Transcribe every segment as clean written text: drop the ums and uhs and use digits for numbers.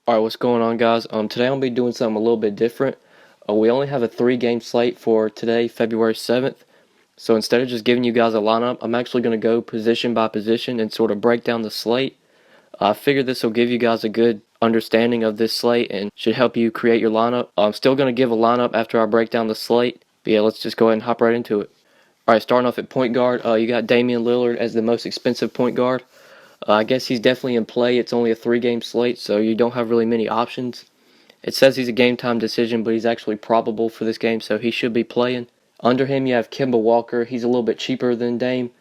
Alright, what's going on, guys? Today I'm going to be doing something a little bit different. We only have a 3-game slate for today, February 7th. So instead of just giving you guys a lineup, I'm actually going to go position by position and sort of break down the slate. I figured this will give you guys a good understanding of this slate and should help you create your lineup. I'm still going to give a lineup after I break down the slate. But yeah, let's just go ahead and hop right into it. Alright, starting off at point guard, you got Damian Lillard as the most expensive point guard. I guess he's definitely in play. It's only a 3-game slate, so you don't have really many options. It says he's a game-time decision, but he's actually probable for this game, so he should be playing. Under him, you have Kemba Walker. He's a little bit cheaper than Dame.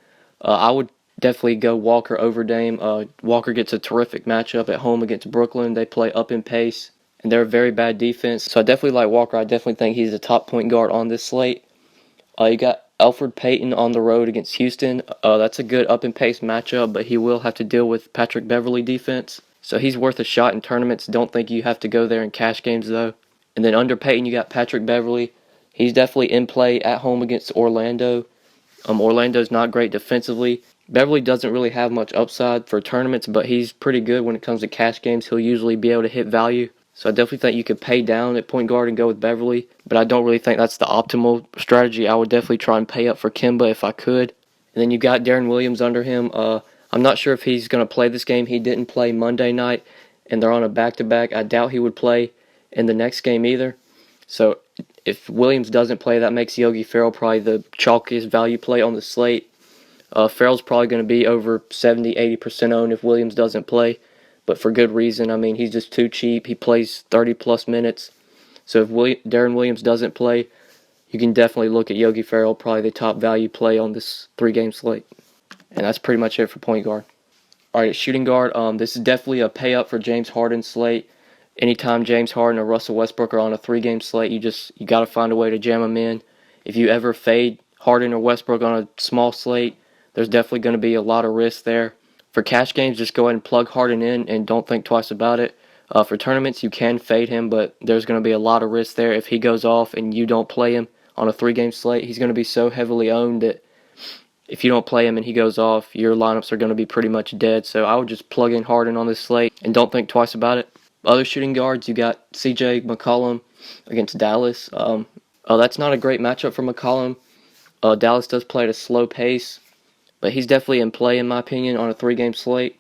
I would definitely go Walker over Dame. Walker gets a terrific matchup at home against Brooklyn. They play up in pace, and they're a very bad defense. So I definitely like Walker. I definitely think he's the top point guard on this slate. You got Elfrid Payton on the road against Houston. That's a good up and pace matchup, but he will have to deal with Patrick Beverley defense. So he's worth a shot in tournaments. Don't think you have to go there in cash games, though. And then under Payton, you got Patrick Beverley. He's definitely in play at home against Orlando. Orlando's not great defensively. Beverley doesn't really have much upside for tournaments, but he's pretty good when it comes to cash games. He'll usually be able to hit value. So I definitely think you could pay down at point guard and go with Beverley, but I don't really think that's the optimal strategy. I would definitely try and pay up for Kemba if I could. And then you got Darren Williams under him. I'm not sure if he's going to play this game. He didn't play Monday night, and they're on a back-to-back. I doubt he would play in the next game either. So if Williams doesn't play, that makes Yogi Ferrell probably the chalkiest value play on the slate. Ferrell's probably going to be over 70-80% owned if Williams doesn't play, but for good reason. I mean, he's just too cheap. He plays 30-plus minutes. So if Darren Williams doesn't play, you can definitely look at Yogi Ferrell, probably the top value play on this 3-game slate. And that's pretty much it for point guard. All right, at shooting guard, this is definitely a pay-up for James Harden's slate. Anytime James Harden or Russell Westbrook are on a 3-game slate, you got to find a way to jam them in. If you ever fade Harden or Westbrook on a small slate, there's definitely going to be a lot of risk there. For cash games, just go ahead and plug Harden in and don't think twice about it. For tournaments, you can fade him, but there's going to be a lot of risk there. If he goes off and you don't play him on a 3-game slate, he's going to be so heavily owned that if you don't play him and he goes off, your lineups are going to be pretty much dead. So I would just plug in Harden on this slate and don't think twice about it. Other shooting guards, you got C.J. McCollum against Dallas. That's not a great matchup for McCollum. Dallas does play at a slow pace, but he's definitely in play, in my opinion, on a 3-game slate.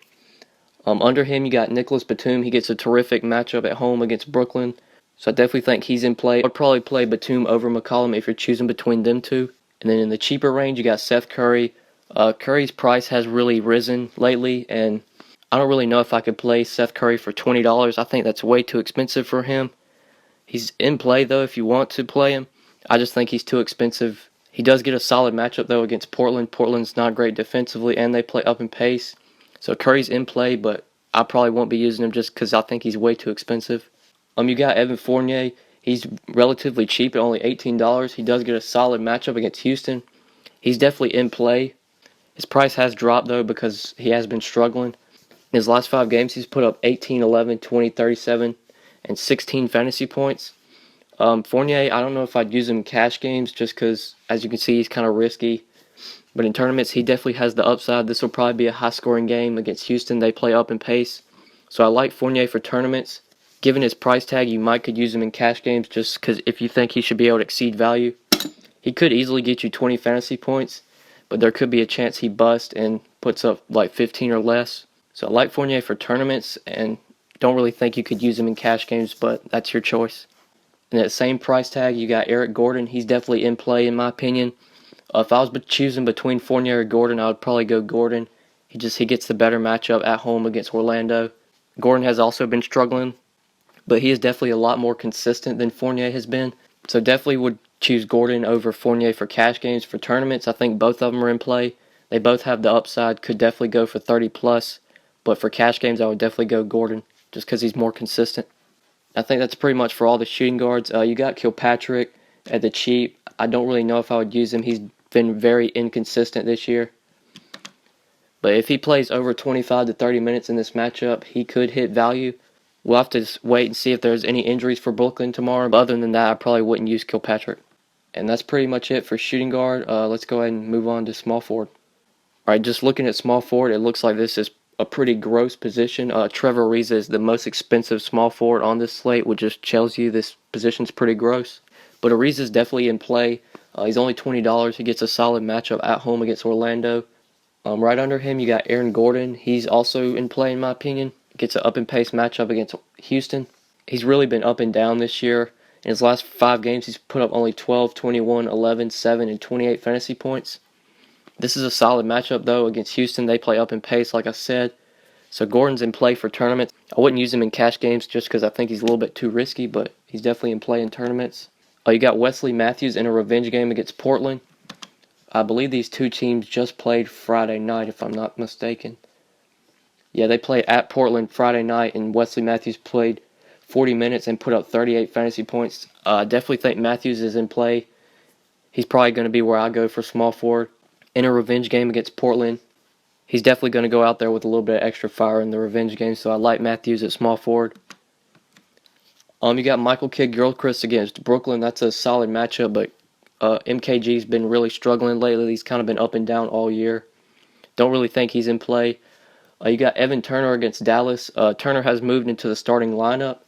Under him, you got Nicholas Batum. He gets a terrific matchup at home against Brooklyn, so I definitely think he's in play. I'd probably play Batum over McCollum if you're choosing between them two. And then in the cheaper range, you got Seth Curry. Curry's price has really risen lately, and I don't really know if I could play Seth Curry for $20. I think that's way too expensive for him. He's in play, though, if you want to play him. I just think he's too expensive. He does get a solid matchup, though, against Portland. Portland's not great defensively, and they play up in pace. So Curry's in play, but I probably won't be using him just because I think he's way too expensive. You got Evan Fournier. He's relatively cheap at only $18. He does get a solid matchup against Houston. He's definitely in play. His price has dropped, though, because he has been struggling. In his last 5 games, he's put up 18, 11, 20, 37, and 16 fantasy points. Fournier, I don't know if I'd use him in cash games just because, as you can see, he's kind of risky. But in tournaments, he definitely has the upside. This will probably be a high-scoring game against Houston. They play up in pace. So I like Fournier for tournaments. Given his price tag, you might could use him in cash games just because if you think he should be able to exceed value. He could easily get you 20 fantasy points, but there could be a chance he busts and puts up like 15 or less. So I like Fournier for tournaments and don't really think you could use him in cash games, but that's your choice. And at the same price tag, you got Eric Gordon. He's definitely in play, in my opinion. If I was choosing between Fournier or Gordon, I would probably go Gordon. He gets the better matchup at home against Orlando. Gordon has also been struggling, but he is definitely a lot more consistent than Fournier has been. So definitely would choose Gordon over Fournier for cash games. For tournaments, I think both of them are in play. They both have the upside, could definitely go for 30 plus. But for cash games, I would definitely go Gordon just because he's more consistent. I think that's pretty much for all the shooting guards. You got Kilpatrick at the cheap. I don't really know if I would use him. He's been very inconsistent this year. But if he plays over 25 to 30 minutes in this matchup, he could hit value. We'll have to wait and see if there's any injuries for Brooklyn tomorrow. But other than that, I probably wouldn't use Kilpatrick. And that's pretty much it for shooting guard. Let's go ahead and move on to small forward. All right, just looking at small forward, it looks like this is a pretty gross position. Trevor Ariza is the most expensive small forward on this slate, which just tells you this position's pretty gross. But Ariza's definitely in play. He's only $20. He gets a solid matchup at home against Orlando. Right under him, you got Aaron Gordon. He's also in play, in my opinion. Gets an up and pace matchup against Houston. He's really been up and down this year. In his last 5 games, he's put up only 12, 21, 11, 7, and 28 fantasy points. This is a solid matchup, though, against Houston. They play up and pace, like I said. So Gordon's in play for tournaments. I wouldn't use him in cash games just because I think he's a little bit too risky, but he's definitely in play in tournaments. You got Wesley Matthews in a revenge game against Portland. I believe these two teams just played Friday night, if I'm not mistaken. Yeah, they played at Portland Friday night, and Wesley Matthews played 40 minutes and put up 38 fantasy points. I definitely think Matthews is in play. He's probably going to be where I go for small forward. In a revenge game against Portland, he's definitely going to go out there with a little bit of extra fire in the revenge game, so I like Matthews at small forward. You got Michael Kidd-Gilchrist against Brooklyn. That's a solid matchup, but MKG's been really struggling lately. He's kind of been up and down all year. Don't really think he's in play. You got Evan Turner against Dallas. Turner has moved into the starting lineup.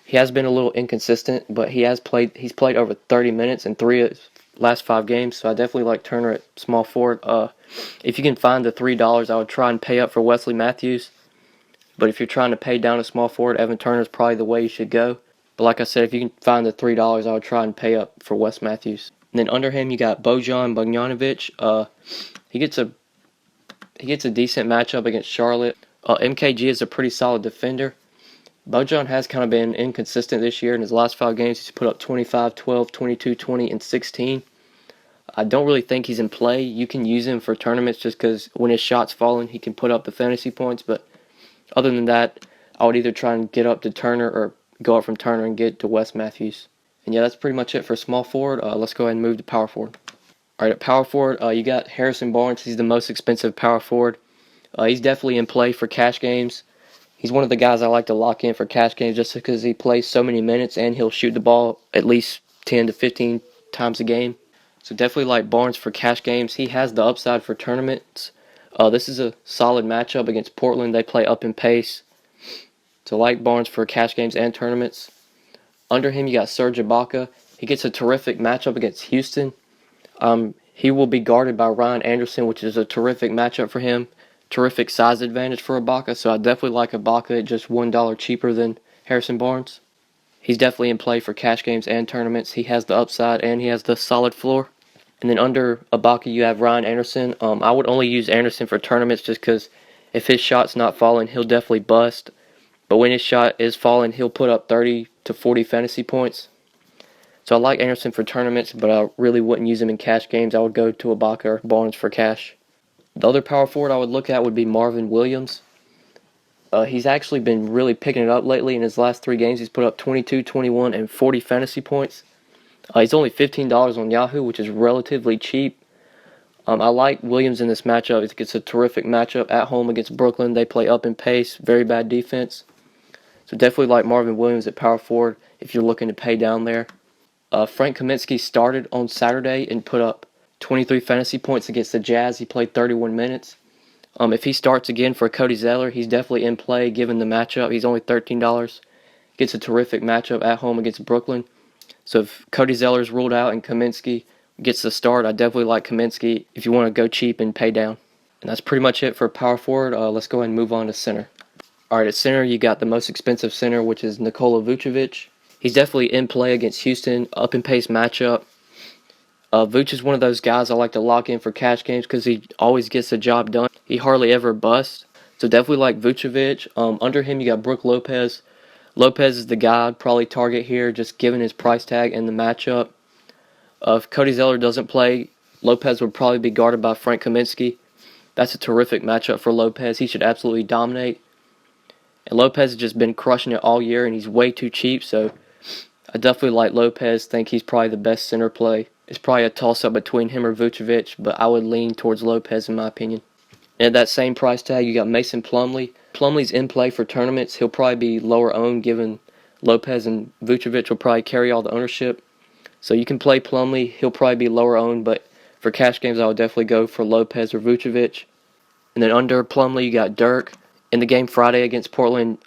He has been a little inconsistent, but he's played over 30 minutes in 3 of his last 5 games, so I definitely like Turner at small forward. If you can find the $3, I would try and pay up for Wesley Matthews. But if you're trying to pay down a small forward, Evan Turner is probably the way you should go. But like I said, if you can find the $3, I would try and pay up for Wes Matthews. And then under him, you got Bojan Bogdanovic. He gets a decent matchup against Charlotte. MKG is a pretty solid defender. Bojan has kind of been inconsistent this year. In his last 5 games, he's put up 25, 12, 22, 20, and 16. I don't really think he's in play. You can use him for tournaments just because when his shot's falling, he can put up the fantasy points. But other than that, I would either try and get up to Turner or go up from Turner and get to Wes Matthews. And yeah, that's pretty much it for small forward. Let's go ahead and move to power forward. All right, at power forward, you got Harrison Barnes. He's the most expensive power forward. He's definitely in play for cash games. He's one of the guys I like to lock in for cash games just because he plays so many minutes and he'll shoot the ball at least 10 to 15 times a game. So definitely like Barnes for cash games. He has the upside for tournaments. This is a solid matchup against Portland. They play up in pace. So like Barnes for cash games and tournaments. Under him, you got Serge Ibaka. He gets a terrific matchup against Houston. He will be guarded by Ryan Anderson, which is a terrific matchup for him. Terrific size advantage for Ibaka, so I definitely like Ibaka at just $1 cheaper than Harrison Barnes. He's definitely in play for cash games and tournaments. He has the upside and he has the solid floor. And then under Ibaka, you have Ryan Anderson. I would only use Anderson for tournaments just because if his shot's not falling, he'll definitely bust. But when his shot is falling, he'll put up 30 to 40 fantasy points. So I like Anderson for tournaments, but I really wouldn't use him in cash games. I would go to Ibaka or Barnes for cash. The other power forward I would look at would be Marvin Williams. He's actually been really picking it up lately. In his last 3 games, he's put up 22, 21, and 40 fantasy points. He's only $15 on Yahoo, which is relatively cheap. I like Williams in this matchup. It's a terrific matchup at home against Brooklyn. They play up in pace, very bad defense. So definitely like Marvin Williams at power forward if you're looking to pay down there. Frank Kaminsky started on Saturday and put up 23 fantasy points against the Jazz. He played 31 minutes. If he starts again for Cody Zeller, he's definitely in play given the matchup. He's only $13. Gets a terrific matchup at home against Brooklyn. So if Cody Zeller's ruled out and Kaminsky gets the start, I definitely like Kaminsky if you want to go cheap and pay down. And that's pretty much it for power forward. Let's go ahead and move on to center. All right, at center, you got the most expensive center, which is Nikola Vucevic. He's definitely in play against Houston, up and pace matchup. Vooch is one of those guys I like to lock in for cash games because he always gets the job done. He hardly ever busts. So definitely like Vucevic. Under him, you got Brook Lopez. Lopez is the guy I'd probably target here, just given his price tag and the matchup. If Cody Zeller doesn't play, Lopez would probably be guarded by Frank Kaminsky. That's a terrific matchup for Lopez. He should absolutely dominate. And Lopez has just been crushing it all year, and he's way too cheap, so I definitely like Lopez. Think he's probably the best center play. It's probably a toss-up between him or Vucevic, but I would lean towards Lopez in my opinion. And at that same price tag, you got Mason Plumlee. Plumlee's in play for tournaments. He'll probably be lower owned given Lopez and Vucevic will probably carry all the ownership. So you can play Plumlee. He'll probably be lower owned, but for cash games, I would definitely go for Lopez or Vucevic. And then under Plumlee, you got Dirk. In the game Friday against Portland,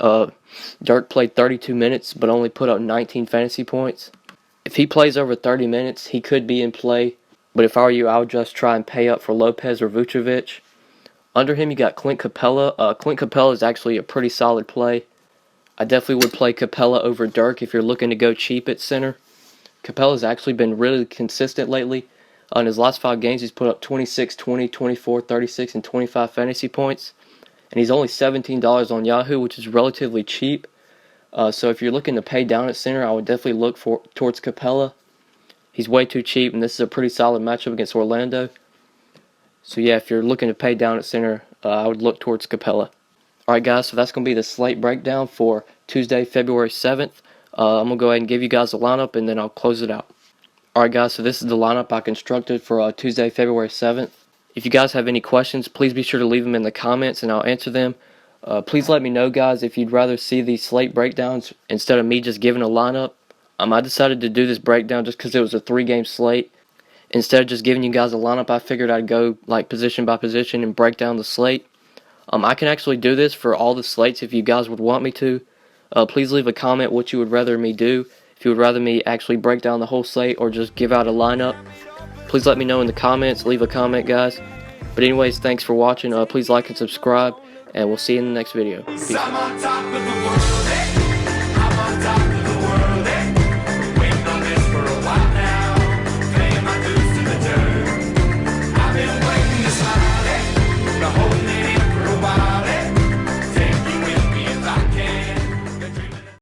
Dirk played 32 minutes but only put up 19 fantasy points. If he plays over 30 minutes, he could be in play, but if I were you, I would just try and pay up for Lopez or Vucevic. Under him, you got Clint Capella. Clint Capella is actually a pretty solid play. I definitely would play Capella over Dirk if you're looking to go cheap at center. Capella's actually been really consistent lately. In his last 5 games, he's put up 26, 20, 24, 36, and 25 fantasy points. And he's only $17 on Yahoo, which is relatively cheap. So if you're looking to pay down at center, I would definitely look towards Capella. He's way too cheap, and this is a pretty solid matchup against Orlando. So yeah, if you're looking to pay down at center, I would look towards Capella. Alright guys, so that's going to be the slate breakdown for Tuesday, February 7th. I'm going to go ahead and give you guys a lineup, and then I'll close it out. Alright guys, so this is the lineup I constructed for Tuesday, February 7th. If you guys have any questions, please be sure to leave them in the comments, and I'll answer them. Please let me know, guys, if you'd rather see these slate breakdowns instead of me just giving a lineup. I decided to do this breakdown just because it was a 3-game slate. Instead of just giving you guys a lineup, I figured I'd go like position by position and break down the slate. I can actually do this for all the slates if you guys would want me to. Please leave a comment what you would rather me do. If you would rather me actually break down the whole slate or just give out a lineup, please let me know in the comments. Leave a comment, guys. But anyways, thanks for watching. Please like and subscribe, and we'll see you in the next video. Peace.